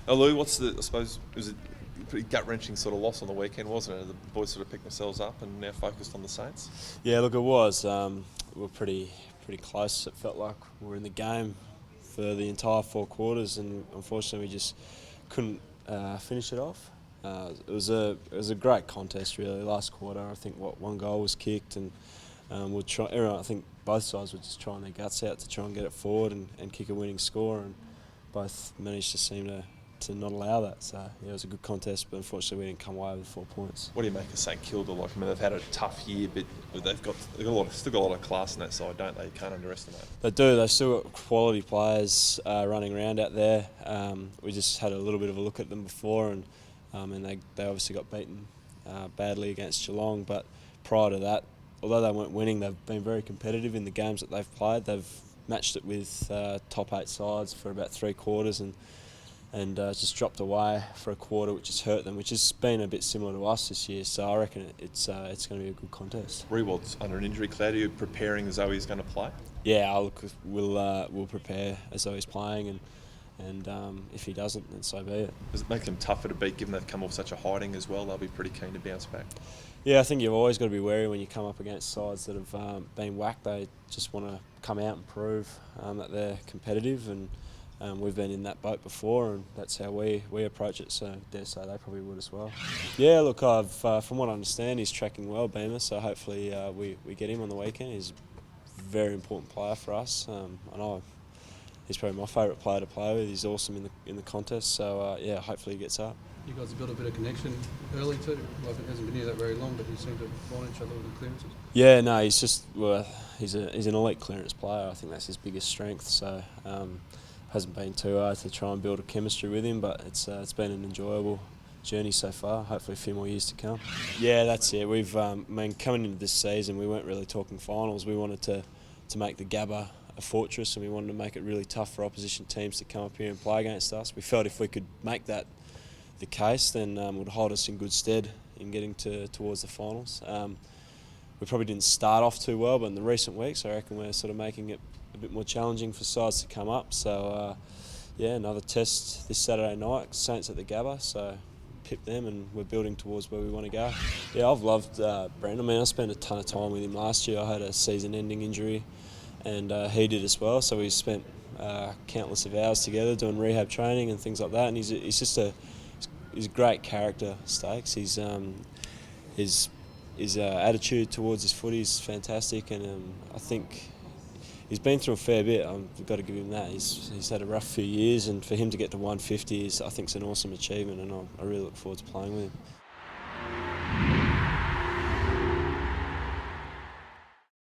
Lou, I suppose, it was a pretty gut-wrenching sort of loss on the weekend, wasn't it? The boys sort of picked themselves up and now focused on the Saints. Yeah, look, it was. We were pretty close. It felt like we were in the game for the entire 4 quarters, and unfortunately, we just couldn't finish it off. It was a great contest, really. Last quarter, I think one goal was kicked, and everyone, I think both sides were just trying their guts out to try and get it forward and kick a winning score, and both managed to seem to not allow that. So yeah, it was a good contest, but unfortunately we didn't come away with 4 points. What do you make of St Kilda? Like, I mean, they've had a tough year, but still got a lot of class on that side, don't they? You can't underestimate. They do. They've still got quality players running around out there. We just had a little bit of a look at them before, and they obviously got beaten badly against Geelong. But prior to that, although they weren't winning, they've been very competitive in the games that they've played. They've matched it with top 8 sides for about 3 quarters, and just dropped away for a quarter, which has hurt them, which has been a bit similar to us this year. So I reckon it's going to be a good contest. Rewald's under an injury cloud. Are you preparing as though he's going to play? Yeah, we'll prepare as though he's playing, and if he doesn't, then so be it. Does it make them tougher to beat, given they've come off such a hiding as well? They'll be pretty keen to bounce back. Yeah, I think you've always got to be wary when you come up against sides that have been whacked. They just want to come out and prove that they're competitive, and we've been in that boat before, and that's how we approach it, so I dare say they probably would as well. Yeah, look, from what I understand, he's tracking well, Beamer, so hopefully we get him on the weekend. He's a very important player for us. I know he's probably my favourite player to play with. He's awesome in the contest, so yeah, hopefully he gets up. You guys have built a bit of connection early too. Like, it hasn't been here that very long, but you seem to find each other with the clearances. Yeah, no, he's an elite clearance player. I think that's his biggest strength, so hasn't been too hard to try and build a chemistry with him, but it's been an enjoyable journey so far. Hopefully a few more years to come. Yeah, that's it. We've coming into this season, we weren't really talking finals. We wanted to make the Gabba a fortress, and we wanted to make it really tough for opposition teams to come up here and play against us. We felt if we could make that the case, then it would hold us in good stead in getting towards the finals. We probably didn't start off too well, but in the recent weeks, I reckon we're sort of making it a bit more challenging for sides to come up. So yeah, another test this Saturday night. Saints at the Gabba, so pip them, and we're building towards where we want to go. Yeah, I've loved Brent. I mean, I spent a ton of time with him last year. I had a season-ending injury, and he did as well. So we spent countless of hours together doing rehab training and things like that. And he's just a great character, Stakes. His attitude towards his footy is fantastic, and I think he's been through a fair bit. I've got to give him that. He's had a rough few years, and for him to get to 150 I think is an awesome achievement, and I really look forward to playing with him.